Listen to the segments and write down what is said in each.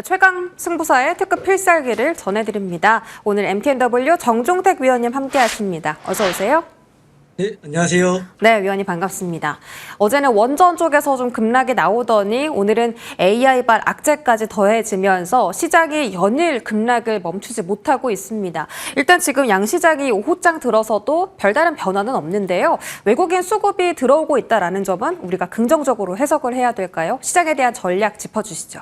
최강 승부사의 특급 필살기를 전해드립니다. 오늘 MTNW 정종택 위원님 함께하십니다. 어서 오세요. 네, 안녕하세요. 네, 위원님 반갑습니다. 어제는 원전 쪽에서 좀 급락이 나오더니 오늘은 AI발 악재까지 더해지면서 시장이 연일 급락을 멈추지 못하고 있습니다. 일단 지금 양시장이 오후장 들어서도 별다른 변화는 없는데요. 외국인 수급이 들어오고 있다는 점은 우리가 긍정적으로 해석을 해야 될까요? 시장에 대한 전략 짚어주시죠.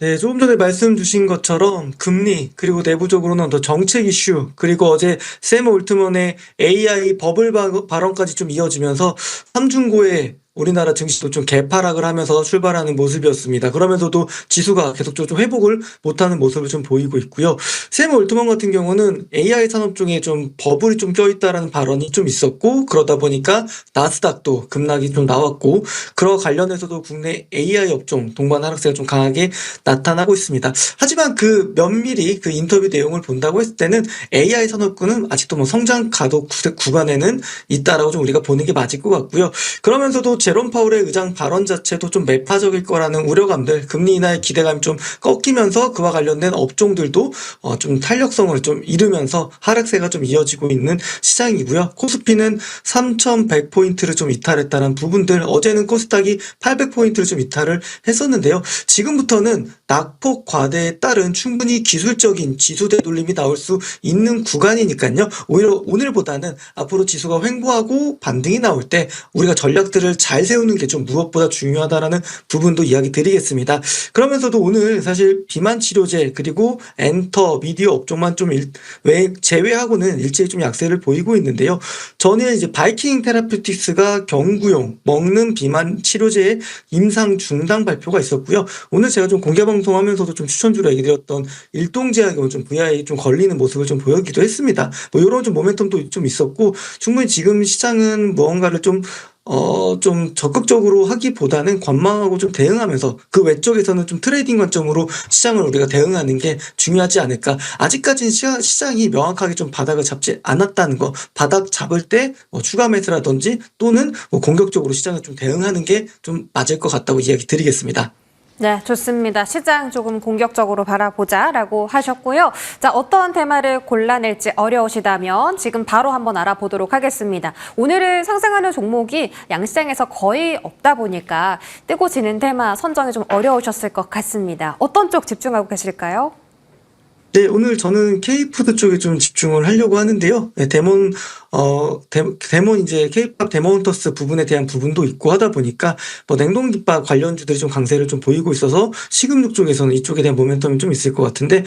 네, 조금 전에 말씀 주신 것처럼 금리, 그리고 내부적으로는 더 정책 이슈, 그리고 어제 샘 올트먼의 AI 버블 발언까지 좀 이어지면서 삼중고에 우리나라 증시도 좀 개파락을 하면서 출발하는 모습이었습니다. 그러면서도 지수가 계속적으로 좀 회복을 못하는 모습을 좀 보이고 있고요. 샘 올트먼 같은 경우는 AI 산업 중에 좀 버블이 좀 껴있다라는 발언이 좀 있었고, 그러다 보니까 나스닥도 급락이 좀 나왔고, 그러 관련해서도 국내 AI 업종 동반 하락세가 좀 강하게 나타나고 있습니다. 하지만 그 면밀히 그 인터뷰 내용을 본다고 했을 때는 AI 산업군은 아직도 뭐 성장 가도 구간에는 있다라고 좀 우리가 보는 게 맞을 것 같고요. 그러면서도 제롬 파월의 의장 발언 자체도 좀 매파적일 거라는 우려감들, 금리 인하의 기대감이 좀 꺾이면서 그와 관련된 업종들도 좀 탄력성을 좀 잃으면서 하락세가 좀 이어지고 있는 시장이고요. 코스피는 3,100포인트를 좀 이탈했다는 부분들, 어제는 코스닥이 800포인트를 좀 이탈을 했었는데요. 지금부터는 낙폭 과대에 따른 충분히 기술적인 지수 되돌림이 나올 수 있는 구간이니까요. 오히려 오늘보다는 앞으로 지수가 횡보하고 반등이 나올 때 우리가 전략들을 잘 세우는 게 좀 무엇보다 중요하다라는 부분도 이야기 드리겠습니다. 그러면서도 오늘 사실 비만 치료제 그리고 엔터, 미디어 업종만 좀 제외하고는 일제히 좀 약세를 보이고 있는데요. 저는 이제 바이킹 테라퓨틱스가 경구용 먹는 비만 치료제의 임상 중단 발표가 있었고요. 오늘 제가 좀 공개 방송하면서도 좀 추천주로 얘기 드렸던 일동제약이 좀 VI에 좀 걸리는 모습을 좀 보였기도 했습니다. 뭐 이런 좀 모멘텀도 좀 있었고, 충분히 지금 시장은 무언가를 좀 적극적으로 하기보다는 관망하고 좀 대응하면서 그 외적에서는 좀 트레이딩 관점으로 시장을 우리가 대응하는 게 중요하지 않을까. 아직까지는 시장이 명확하게 좀 바닥을 잡지 않았다는 거, 바닥 잡을 때 추가 매수라든지 또는 공격적으로 시장을 좀 대응하는 게 좀 맞을 것 같다고 이야기 드리겠습니다. 네, 좋습니다. 시장 조금 공격적으로 바라보자라고 하셨고요. 자, 어떤 테마를 골라낼지 어려우시다면 지금 바로 한번 알아보도록 하겠습니다. 오늘은 상승하는 종목이 양시장에서 거의 없다 보니까 뜨고 지는 테마 선정이 좀 어려우셨을 것 같습니다. 어떤 쪽 집중하고 계실까요? 네, 오늘 저는 K푸드 쪽에 좀 집중을 하려고 하는데요. 네, 데몬 이제 K팝 데몬터스 부분에 대한 부분도 있고 하다 보니까 뭐 냉동김밥 관련주들이 좀 강세를 좀 보이고 있어서 식음료 쪽에서는 이쪽에 대한 모멘텀이 좀 있을 것 같은데,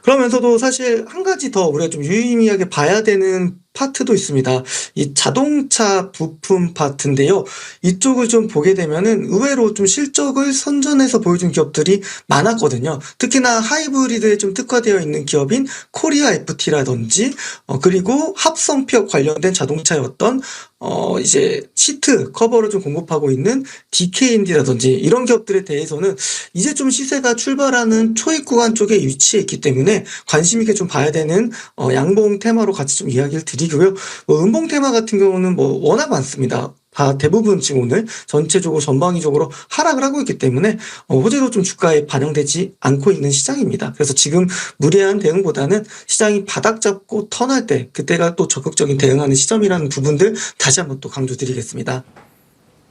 그러면서도 사실 한 가지 더 우리가 좀 유의미하게 봐야 되는 파트도 있습니다. 이 자동차 부품 파트인데요. 이쪽을 좀 보게 되면은 의외로 좀 실적을 선전해서 보여준 기업들이 많았거든요. 특히나 하이브리드에 좀 특화되어 있는 기업인 코리아 FT라든지, 그리고 합성피업 관련된 자동차의 어떤 이제 시트 커버를 좀 공급하고 있는 DKND라든지 이런 기업들에 대해서는 이제 좀 시세가 출발하는 초입 구간 쪽에 위치해 있기 때문에 관심 있게 좀 봐야 되는 양봉 테마로 같이 좀 이야기를 드리고요. 음봉 테마 같은 경우는 뭐 워낙 많습니다. 다 대부분 지금 오늘 전체적으로 전방위적으로 하락을 하고 있기 때문에 호재로 좀 주가에 반영되지 않고 있는 시장입니다. 그래서 지금 무리한 대응보다는 시장이 바닥 잡고 턴할 때 그때가 또 적극적인 대응하는 시점이라는 부분들 다시 한번 또 강조드리겠습니다.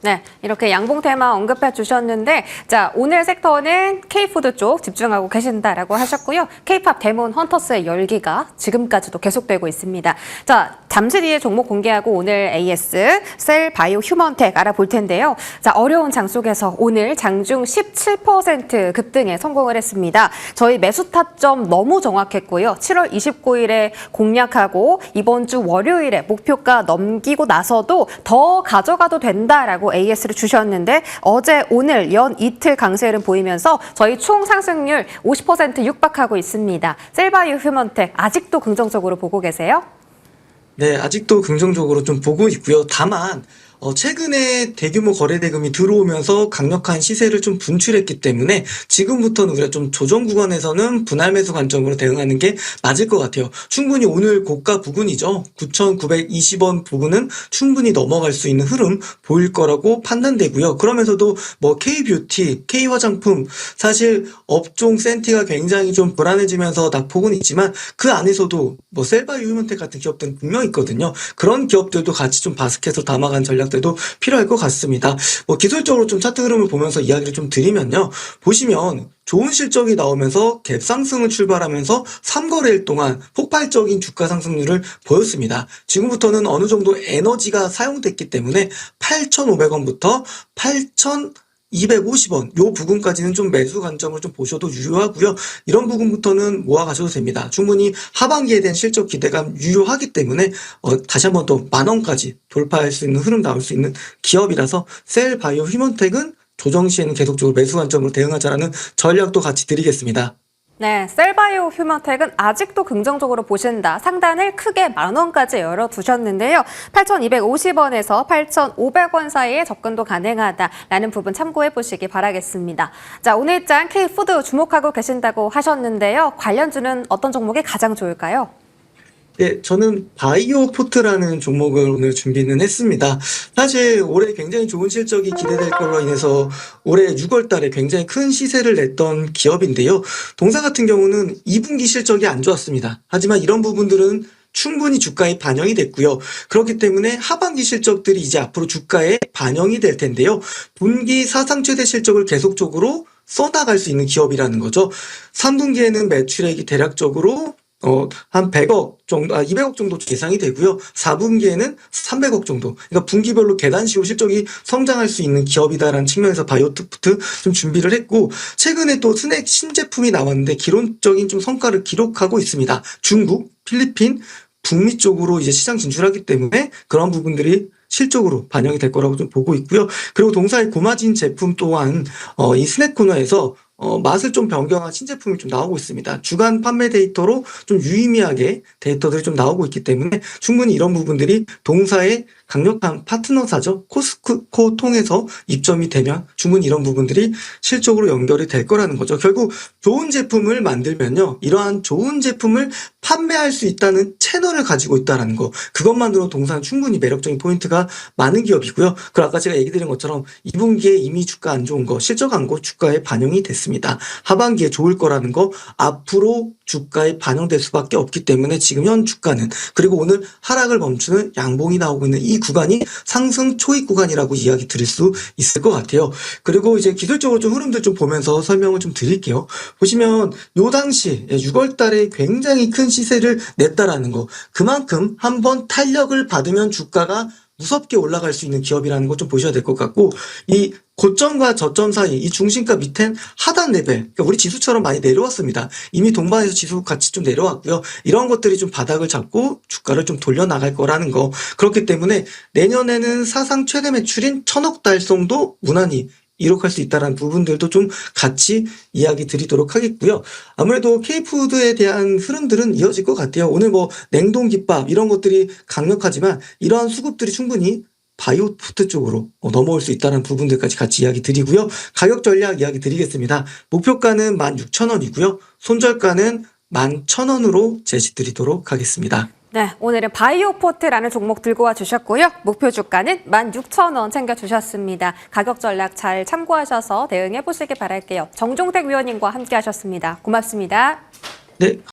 네, 이렇게 양봉 테마 언급해 주셨는데, 자, 오늘 섹터는 K푸드 쪽 집중하고 계신다라고 하셨고요. K팝 데몬 헌터스의 열기가 지금까지도 계속되고 있습니다. 자, 잠시 뒤에 종목 공개하고 오늘 AS, 셀, 바이오, 휴먼텍 알아볼 텐데요. 자, 어려운 장 속에서 오늘 장중 17% 급등에 성공을 했습니다. 저희 매수 타점 너무 정확했고요. 7월 29일에 공략하고 이번 주 월요일에 목표가 넘기고 나서도 더 가져가도 된다라고 AS를 주셨는데 어제 오늘 연 이틀 강세를 보이면서 저희 총 상승률 50% 육박하고 있습니다. 셀바이오 휴먼텍 아직도 긍정적으로 보고 계세요? 네, 아직도 긍정적으로 좀 보고 있고요. 다만 최근에 대규모 거래 대금이 들어오면서 강력한 시세를 좀 분출했기 때문에 지금부터는 우리가 좀 조정 구간에서는 분할 매수 관점으로 대응하는 게 맞을 것 같아요. 충분히 오늘 고가 부근이죠. 9,920원 부근은 충분히 넘어갈 수 있는 흐름 보일 거라고 판단되고요. 그러면서도 뭐 K뷰티, K화장품 사실 업종 센티가 굉장히 좀 불안해지면서 낙폭은 있지만 그 안에서도 뭐 셀바이오 휴먼텍 같은 기업들은 분명히 있거든요. 그런 기업들도 같이 좀 바스켓으로 담아간 전략들도 필요할 것 같습니다. 뭐 기술적으로 좀 차트 흐름을 보면서 이야기를 좀 드리면요. 보시면 좋은 실적이 나오면서 갭 상승을 출발하면서 3거래일 동안 폭발적인 주가 상승률을 보였습니다. 지금부터는 어느 정도 에너지가 사용됐기 때문에 8,500원부터 8,250원 요 부분까지는 좀 매수 관점을 좀 보셔도 유효하고요. 이런 부분부터는 모아 가셔도 됩니다. 충분히 하반기에 대한 실적 기대감 유효하기 때문에 다시 한번 또 10,000원까지 돌파할 수 있는 흐름 나올 수 있는 기업이라서 셀바이오 휴먼텍은 조정 시에는 계속적으로 매수 관점으로 대응하자라는 전략도 같이 드리겠습니다. 네, 셀바이오 휴먼텍은 아직도 긍정적으로 보신다. 상단을 크게 10,000원까지 열어두셨는데요. 8,250원에서 8,500원 사이에 접근도 가능하다라는 부분 참고해 보시기 바라겠습니다. 자, 오늘 장 K푸드 주목하고 계신다고 하셨는데요. 관련주는 어떤 종목이 가장 좋을까요? 네, 저는 바이오포트라는 종목을 오늘 준비는 했습니다. 사실 올해 굉장히 좋은 실적이 기대될 걸로 인해서 올해 6월 달에 굉장히 큰 시세를 냈던 기업인데요. 동사 같은 경우는 2분기 실적이 안 좋았습니다. 하지만 이런 부분들은 충분히 주가에 반영이 됐고요. 그렇기 때문에 하반기 실적들이 이제 앞으로 주가에 반영이 될 텐데요. 분기 사상 최대 실적을 계속적으로 써나갈 수 있는 기업이라는 거죠. 3분기에는 매출액이 대략적으로 한 100억 정도, 200억 정도 예상이 되고요. 4분기에는 300억 정도. 그러니까 분기별로 계단식으로 실적이 성장할 수 있는 기업이다라는 측면에서 바이오푸트 좀 준비를 했고, 최근에 또 스낵 신제품이 나왔는데 기론적인 좀 성과를 기록하고 있습니다. 중국, 필리핀, 북미 쪽으로 이제 시장 진출하기 때문에 그런 부분들이 실적으로 반영이 될 거라고 좀 보고 있고요. 그리고 동사의 고마진 제품 또한 이 스낵 코너에서 맛을 좀 변경한 신제품이 좀 나오고 있습니다. 주간 판매 데이터로 좀 유의미하게 데이터들이 좀 나오고 있기 때문에 충분히 이런 부분들이 동사의 강력한 파트너사죠. 코스트코 통해서 입점이 되면 충분히 이런 부분들이 실적으로 연결이 될 거라는 거죠. 결국 좋은 제품을 만들면요. 이러한 좋은 제품을 판매할 수 있다는 채널을 가지고 있다는 거. 그것만으로 동사는 충분히 매력적인 포인트가 많은 기업이고요. 그리고 아까 제가 얘기 드린 것처럼 2분기에 이미 주가 안 좋은 거, 실적 안 좋은 주가에 반영이 됐습니다. 하반기에 좋을 거라는 거 앞으로 주가에 반영될 수밖에 없기 때문에 지금 현 주가는 그리고 오늘 하락을 멈추는 양봉이 나오고 있는 이 구간이 상승 초입 구간이라고 이야기 드릴 수 있을 것 같아요. 그리고 이제 기술적으로 좀 흐름들 좀 보면서 설명을 좀 드릴게요. 보시면 요 당시 6월 달에 굉장히 큰 시세를 냈다라는 거. 그만큼 한번 탄력을 받으면 주가가 무섭게 올라갈 수 있는 기업이라는 거 좀 보셔야 될 것 같고, 이 고점과 저점 사이, 이 중심가 밑엔 하단 레벨, 그러니까 우리 지수처럼 많이 내려왔습니다. 이미 동반해서 지수 같이 좀 내려왔고요. 이런 것들이 좀 바닥을 잡고 주가를 좀 돌려나갈 거라는 거. 그렇기 때문에 내년에는 사상 최대 매출인 1,000억 달성도 무난히 이룩할 수 있다는 부분들도 좀 같이 이야기 드리도록 하겠고요. 아무래도 K푸드에 대한 흐름들은 이어질 것 같아요. 오늘 뭐 냉동김밥 이런 것들이 강력하지만 이러한 수급들이 충분히 바이오푸드 쪽으로 넘어올 수 있다는 부분들까지 같이 이야기 드리고요. 가격 전략 이야기 드리겠습니다. 목표가는 16,000원이고요. 손절가는 11,000원으로 제시 드리도록 하겠습니다. 네, 오늘은 바이오포트라는 종목 들고 와 주셨고요. 목표 주가는 16,000원 챙겨주셨습니다. 가격 전략 잘 참고하셔서 대응해 보시기 바랄게요. 정종택 위원님과 함께 하셨습니다. 고맙습니다. 네.